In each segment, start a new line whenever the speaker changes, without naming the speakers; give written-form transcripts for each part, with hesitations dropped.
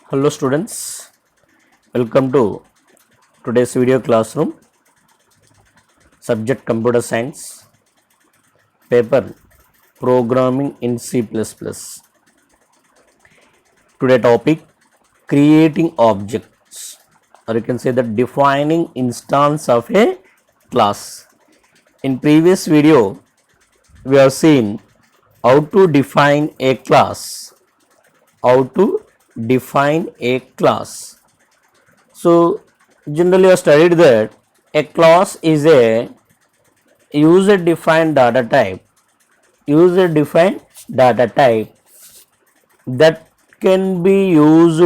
Hello students, welcome to today's video classroom. Subject Computer Science, paper Programming in C++. Today topic creating objects, or you can say that defining instance of a class. In previous video we have seen how to define a class. So generally I studied that a class is a user defined data type that can be used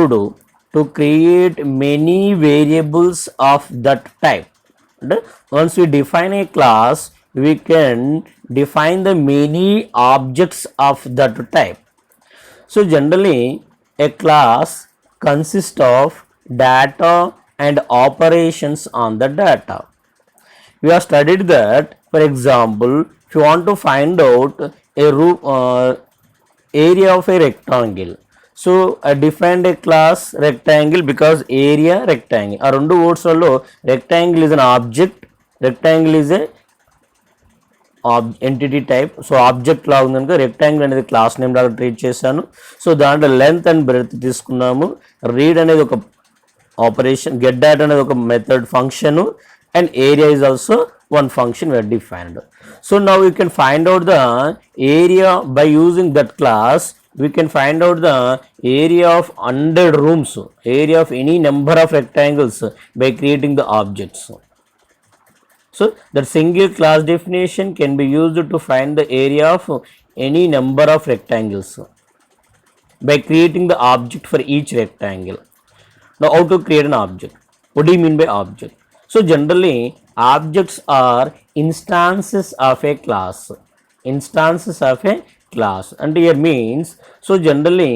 to create many variables of that type. And once we define a class, we can define the many objects of that type. So generally a class consists of data and operations on the data. We have studied that, for example, if you want to find out a area of a rectangle, so I defined a class rectangle because area rectangle. Our two words are rectangle is an object, rectangle is a entity type. So object లా ఉంది కనుక rectangle అనేది class name లాగా treat చేశాను. So దాంట్లో length and breadth తీసుకున్నాము. Read అనేది ఒక operation, get data అనేది ఒక method function, and area is also one function we have defined. So now we can find out the area by using that class. We can find out the area of 100 rooms, area of any number of rectangles by creating the objects. So that single class definition can be used to find the area of any number of rectangles by creating the object for each rectangle. Now how to create an object? What do you mean by object? So generally objects are instances of a class. And here means, so generally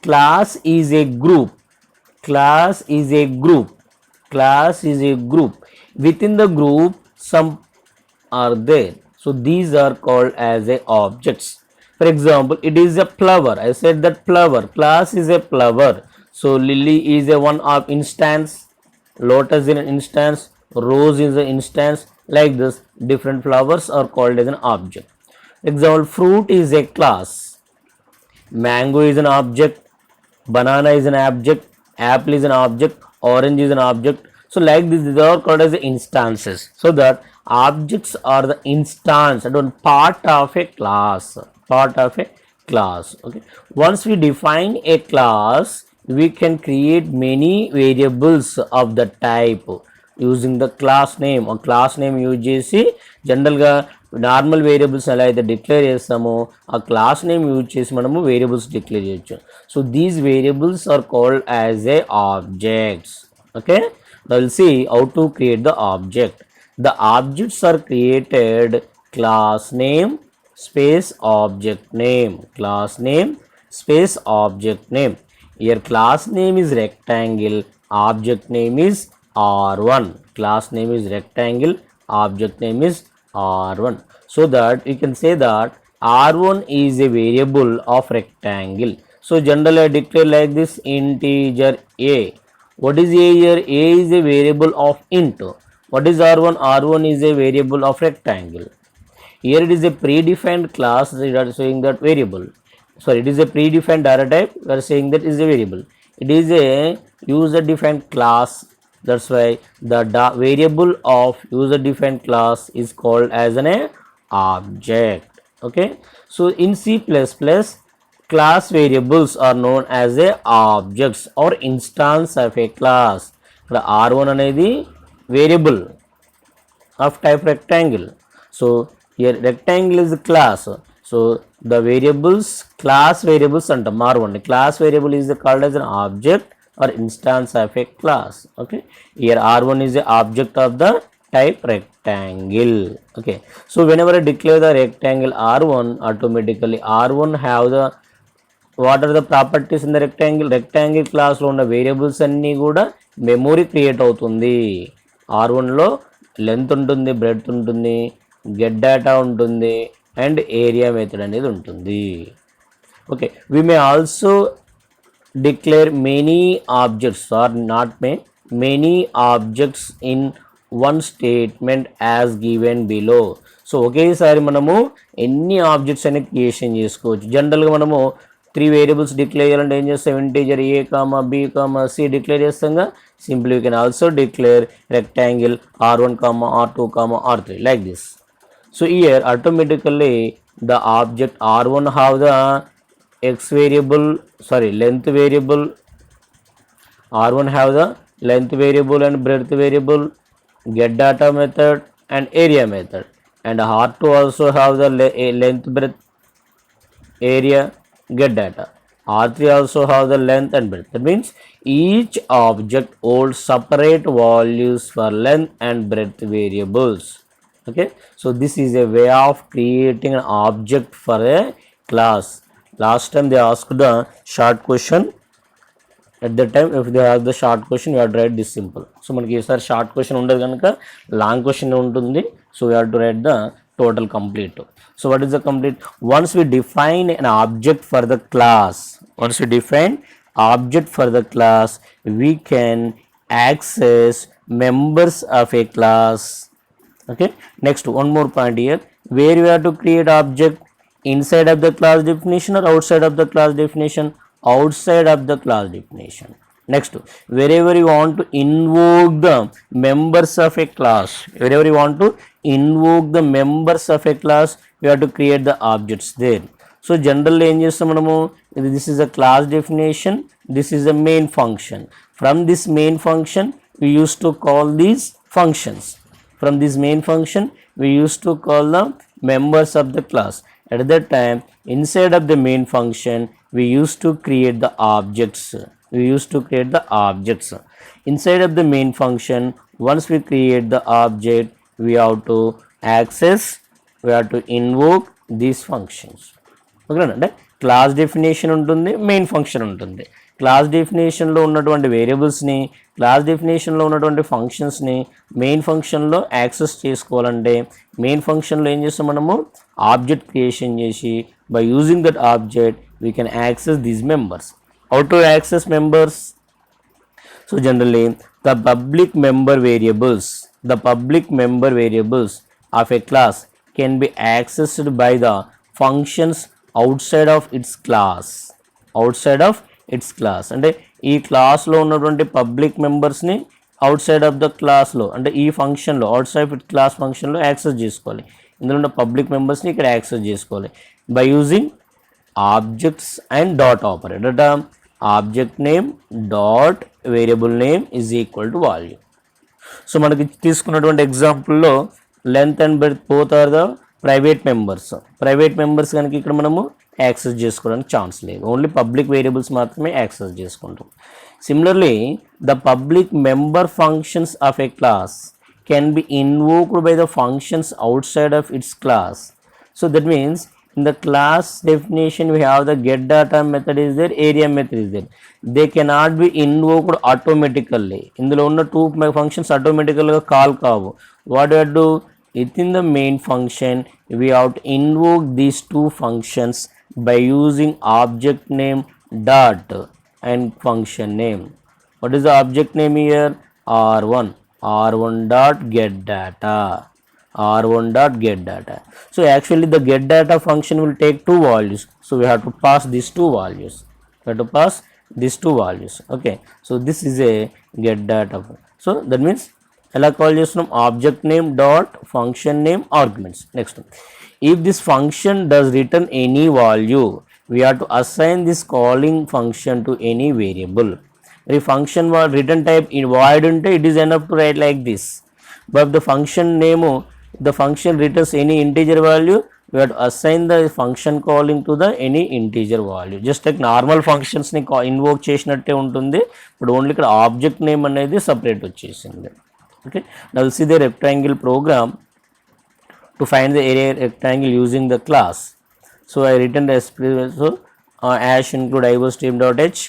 class is a group. Within the group some are there. So these are called as a objects. For example, it is a flower. I said that flower. Class is a flower. So lily is a one of instance. Lotus is an instance. Rose is an instance. Like this, different flowers are called as an object. Example, fruit is a class. Mango is an object. Banana is an object. Apple is an object. Orange is an object. So like this, these are called as instances. So that objects are the instance and one part of a class. Okay. Once we define a class, we can create many variables of the type using the class name. Or class name use చేసి జనరల్గా normal variables ఎలా అయితే declare చేస్తామో ఆ class name use చేసి మనము variables declare చేయొచ్చు. So these variables are called as a objects. Okay, now we'll see how to create the object. The objects are created class name space object name. Here class name is rectangle, object name is R1. Class name is rectangle, object name is R1. So that you can say that R1 is a variable of rectangle. So generally I declare like this: integer a. What is a here? A is a variable of int. What is R1? R1 is a variable of rectangle. Here it is a predefined class. We are saying that variable. Sorry, it is a predefined data type. We are saying that is a variable. It is a user defined class. That's why the variable of user defined class is called as an object. Okay. So in C++, class variables are known as a objects or instance of a class. The R1 అనేది variable of type rectangle. So here rectangle is a class. So the variables, class variables antam R1. Class variable is called as an object or instance of a class. Okay, here R1 is the object of the type rectangle. Okay, so whenever I declare the rectangle R1, automatically R1 have the, what are the properties in the rectangle class లో ఉన్న variables అన్నీ కూడా memory create అవుతుంది. R1 లో length ఉంటుంది, breadth ఉంటుంది, get data ఉంటుంది, and area method అనేది ఉంటుంది. Okay, we may also declare many objects or not many objects in one statement as given below. So ఒకేసారి మనము ఎన్ని ఆబ్జెక్ట్స్ అనేది క్రియేషన్ చేసుకోవచ్చు. జనరల్గా మనము 3 వేరియబుల్స్ డిక్లేర్ చేయాలంటే ఏం చేస్తాం, integer a comma b comma c declare చేస్తాంగా. Simply you can also declare rectangle r1 comma r2 comma r3 like this. So here automatically the object r1 have the x variable, sorry, length variable. R1 have the length variable and breadth variable, get data method and area method, and R2 also have the length, breadth, area, get data. R3 also have the length and breadth. That means each object holds separate values for length and breadth variables. Okay, so this is a way of creating an object for a class. Last time they asked the short question. At that time if they have the short question we have to write this simple. So మనకి ఈసారి short question ఉండదు కనుక long question ఉంటుంది. So we have to write the total complete. So what is the complete? Once we define an object for the class, once we define object for the class, we can access members of a class. Okay, next one more point here, where we have to create object, inside of the class definition or outside of the class definition, outside of the class definition. Next, wherever you want to invoke the members of a class, wherever you want to invoke the members of a class, we have to create the objects there. So generally ఏం చేస్తాం మనము, this is a class definition, this is a main function. From this main function we used to call these functions. From this main function we used to call the members of the class. At that time inside of the main function we used to create the objects. We used to create the objects inside of the main function. Once we create the object we have to access, we have to invoke these functions. Okay, అంటే class definition ఉంటుంది, main function ఉంటుంది. Class డెఫినేషన్లో ఉన్నటువంటి వేరియబుల్స్ని, class డెఫినేషన్లో ఉన్నటువంటి ఫంక్షన్స్ని main ఫంక్షన్లో access చేసుకోవాలంటే main ఫంక్షన్లో ఏం చేస్తాం మనము, ఆబ్జెక్ట్ క్రియేషన్ చేసి by using that object we can access these members. How to access members? So generally the public member variables of a class can be accessed by the functions outside of its class. అంటే ఈ క్లాస్లో ఉన్నటువంటి public మెంబర్స్ని outside of the క్లాస్లో, అంటే ఈ ఫంక్షన్లో outside of it class ఫంక్షన్లో యాక్సెస్ చేసుకోవాలి. ఇందులో ఉన్న పబ్లిక్ మెంబర్స్ని ఇక్కడ యాక్సెస్ చేసుకోవాలి by using objects and dot operator. Object name dot variable name is equal to value. So మనకి తీసుకున్నటువంటి ఎగ్జాంపుల్లో length and breadth both are the private members కనుక ఇక్కడ మనము యాక్సెస్ చేసుకోవడానికి ఛాన్స్ లేదు, ఓన్లీ పబ్లిక్ వేరియబుల్స్ మాత్రమే యాక్సెస్ చేసుకుంటాం. Similarly the public member functions of a class can be invoked by the functions outside of its class. So that means in the class definition we have the get data method is there, area method is there. They cannot be invoked automatically. ఇందులో ఉన్న two functions automatically గా call కావు. What do you do? Within the main function we have to invoke these two functions by using object name dot and function name. What is the object name here? R1 dot get data. R1 dot get data. So actually the get data function will take two values, so we have to pass these two values. Okay, so this is a get data. So that means ఎలా call చేస్తున్నాం, object name dot function name arguments. Next, if this function does return any value we have to assign this calling function to any variable. The function return type in void unte it is enough to write like this, but the function name, the function returns any integer value, we have to assign the function calling to the any integer value. Just like normal functions ni invoke చేసినట్టే ఉంటుంది, but only ఇక్కడ object name అనేది separate వచ్చేసింది. Okay, now see the rectangle program to find the area rectangle using the class. So I written the so hash include iostream.h,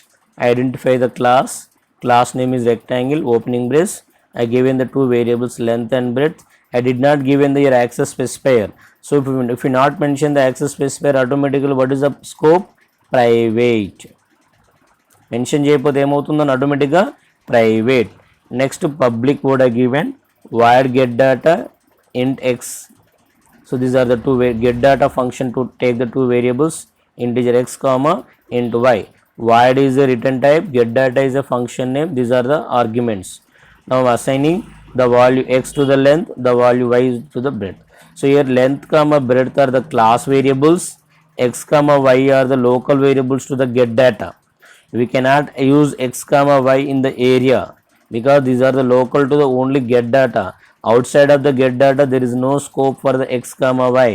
identify the class name is rectangle, opening brace, I given the two variables length and breadth. I did not give in the access specifier. So if you not mention the access specifier automatically, what is the scope? Private. Mention చేయకపోతే ఏమవుతుందని ఆటోమేటిక్గా private. Next public కూడా given void get data int x. So these are the two get data function to take the two variables integer x comma int y. Void is a return type, get data is a function name, these are the arguments. Now assigning the value x to the length, the value y to the breadth. So here length comma breadth are the class variables, x comma y are the local variables to the get data. We cannot use x comma y in the area because these are the local to the only get data. Outside of the get data there is no scope for the x comma y.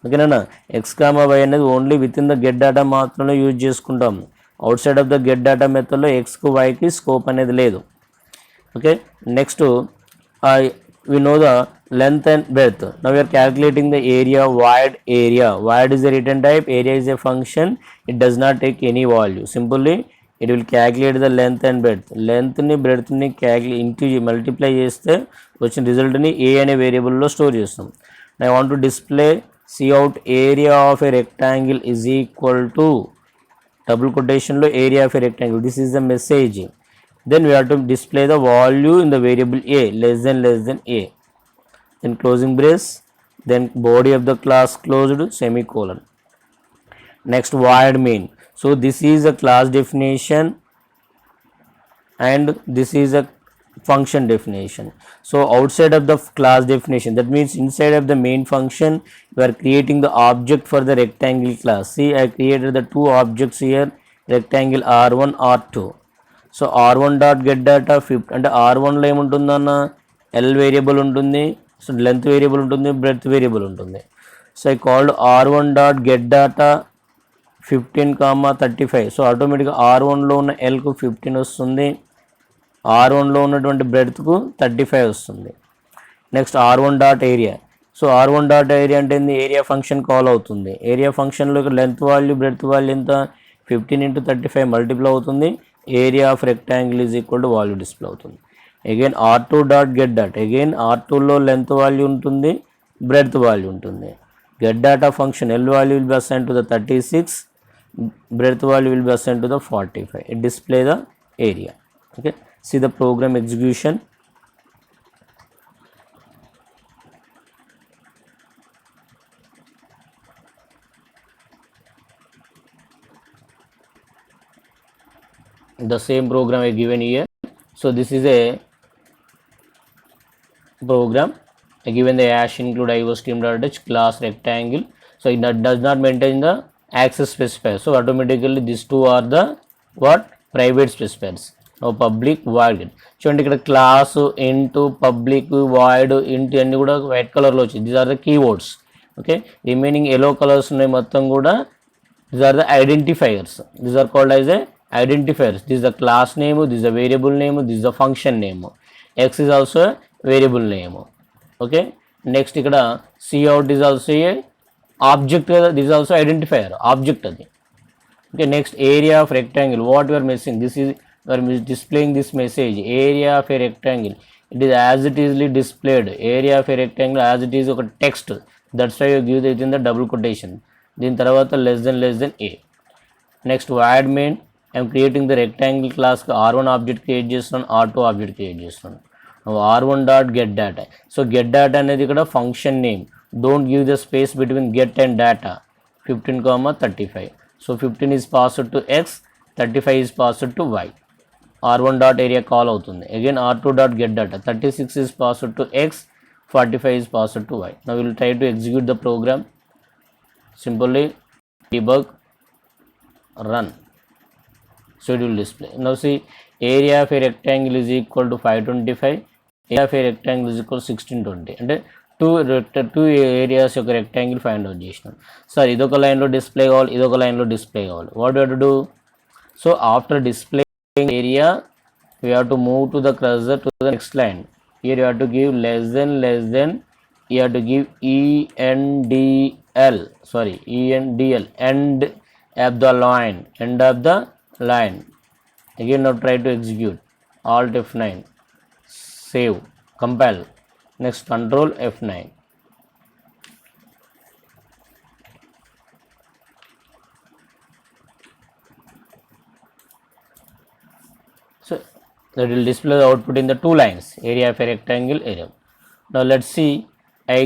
ఓకేనా, X comma why అనేది only with in the get data మాత్రమే use చేసుకుంటాం. Out side of the get data మెథడ్లో ఎక్స్కు వైకి scope అనేది లేదు. Okay, next we know the length and breadth. Now we are calculating the area void area. Void is a return type, area is a function, it does not take any value. Simply it will calculate the length and breadth. Length ni breadth ni into multiply చేస్తే వచ్చిన result ని a అనే variable లో store చేస్తాం. I want to display cout area of a rectangle is equal to double quotation lo area of a rectangle. This is the message. Then we have to display the value in the variable a less than a, then closing brace, then body of the class closed semicolon. Next void main. So this is a class definition and this is a function definition. So outside of the class definition, that means inside of the main function we are creating the object for the rectangle class. See, I created the two objects here, rectangle r1 r2. So r1 dot get data 50 అంటే r1లో ఏముంటుందన్న L variable ఉంటుంది, so length variable ఉంటుంది, breadth variable ఉంటుంది. So I called r1 dot get data 15,35. So ఆటోమేటిక్గా r1లో ఉన్న ఎల్కు 15 వస్తుంది, r1లో ఉన్నటువంటి బ్రెడ్త్కు 35 వస్తుంది. Next r1 dot area. So r1 dot area అంటే ఏరియా ఫంక్షన్ కాల్ అవుతుంది. ఏరియా ఫంక్షన్లో లెంత్ వాల్యూ బ్రెడ్త్ వాల్యూ ఎంత 15 × 35 మల్టిప్లై అవుతుంది, area of rectangle is equal to value display అవుతుంది. Again r2 dot get data, again r2లో length value ఉంటుంది, breadth value ఉంటుంది. Get data function L value will be assign to the 36, breadth value will be assigned to the 45. It display the area. Okay, see the program execution. The same program I given here. So this is a program I given the hash include iostream.h class rectangle. So it does not maintain the access specifier. So automatically these two are the what private specifiers. Now public void. చూడండి ఇక్కడ class into public void into అన్ని కూడా white కలర్లో వచ్చింది. These are the keywords. Okay, remaining yellow colours ఉన్నాయి మొత్తం కూడా. These are the identifiers. These are called as a identifiers. This the class name, this the variable name, this the function name. X is also variable name. Okay, next ఇక్కడ cout is also a object కదా, this also identifier object అది. Okay, next area of rectangle. What you are missing, this is you are displaying this message area of a rectangle. It is as it easily displayed area of a rectangle as it is ఒక text. That's why you give it in the double quotation. దీని తర్వాత less than a. Next void main. I'm creating the rectangle క్లాస్కి r1 object create చేస్తున్నాను, r2 object create చేస్తున్నాను. r1 dot get data. So get data అనేది ఇక్కడ function name. Don't give the space between get and data. 15,35. So 15 is passed to x, 35 is passed to y. r1 dot area call అవుతుంది. Again r2 dot get data. 36 is passed to x, 45 is passed to y. Now we will try to execute the program. Simply debug, run. So it will display. Now see, area of a rectangle is equal to 525. Area of a rectangle is equal to 1620. అంటే two areas యొక్క rectangle find out చేసినాం. Sir ఇదొక లైన్లో display కావాలి, ఇదొక లైన్లో display కావాలి. What you have to do? So after displaying area we have to move to the cursor to the next line. Here you have to give less than you have to give endl end of the line. Again now try to execute. Alt F9, save, compile. Next control F9. So that will display the output in the two lines, area of a rectangle, area. Now let's see, I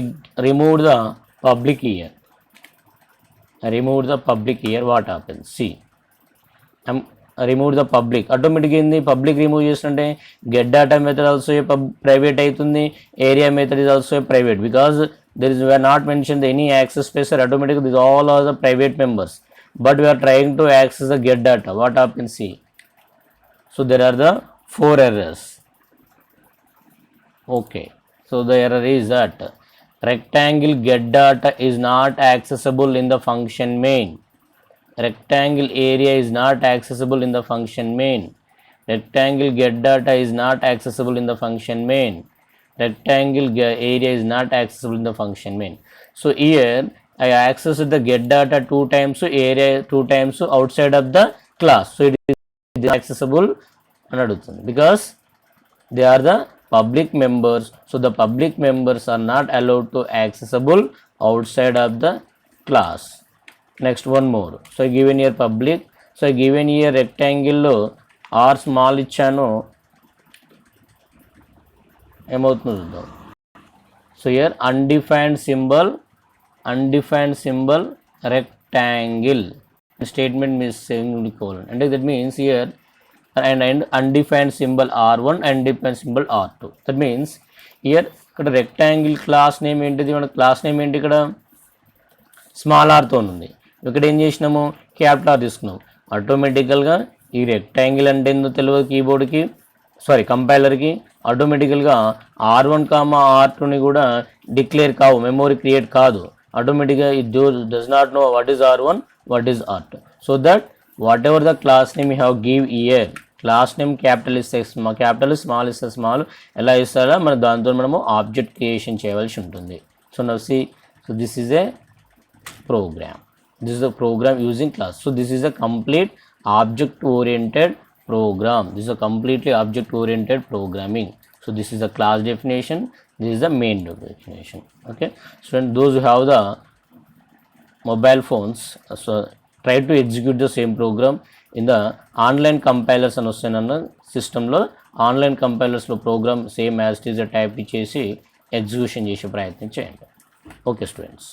remove the public here. I remove the public here, what happens? See, I'm remove the public. Automatically in the public remove చేస్తుంటే get data method also a private అవుతుంది, area method is also a private, because there is, we are not mentioned any access space, or automatically these all are the private members, but we are trying to access the get data. What happens? See, so there are the 4 errors. Okay, so the error is that rectangle get data is not accessible in the function main. Rectangle area is not accessible in the function main. Rectangle get data is not accessible in the function main. Rectangle area is not accessible in the function main. So here I accessed the get data 2 times, so area 2 times, so outside of the class, so it is accessible అని అడుగుతుంది, because they are the public members, so the public members are not allowed to accessible outside of the class. Next one more, so I given here public, so I given here rectangle లో r small ఇచ్చాను, ఏమవుతుందో చూద్దాం. So here undefined symbol rectangle statement means semicolon, and that means here and undefined symbol r1 and undefined symbol r2. That means here ఇక్కడ rectangle class name ఏంటిది, మన class name ఏంటి, ఇక్కడ small ఆర్తో ఉంది, ఇక్కడ ఏం చేసినాము క్యాపిటల్ ఆర్ తీసుకున్నాం. ఆటోమేటికల్గా ఈ రెక్టాంగిల్ అంటే ఏందో తెలియదు కీబోర్డ్కి, సారీ కంపైలర్కి, ఆటోమేటికల్గా r1 r2ని కూడా డిక్లేర్ కావు, మెమోరీ క్రియేట్ కాదు, ఆటోమేటిక్గా it does not know what is r1 what is r2. So that what ever the class name you have give year, class name capital ఇస్తే క్యాపిటల్, స్మాల్ ఇస్తే small, ఎలా ఇస్తారో మన దాంతో మనము ఆబ్జెక్ట్ క్రియేషన్ చేయవలసి ఉంటుంది. So now see, so this is a program, this is a program using class. So this is a complete object oriented program, this is a completely object oriented programming. So this is a class definition, this is the main definition. Okay, so those who have the mobile phones, so try to execute the same program in the online compilers అని వస్తున్న సిస్టంలో, online కంపైలర్స్లో program same as it is type చేసి execution చేసే ప్రయత్నం చేయండి. Okay students.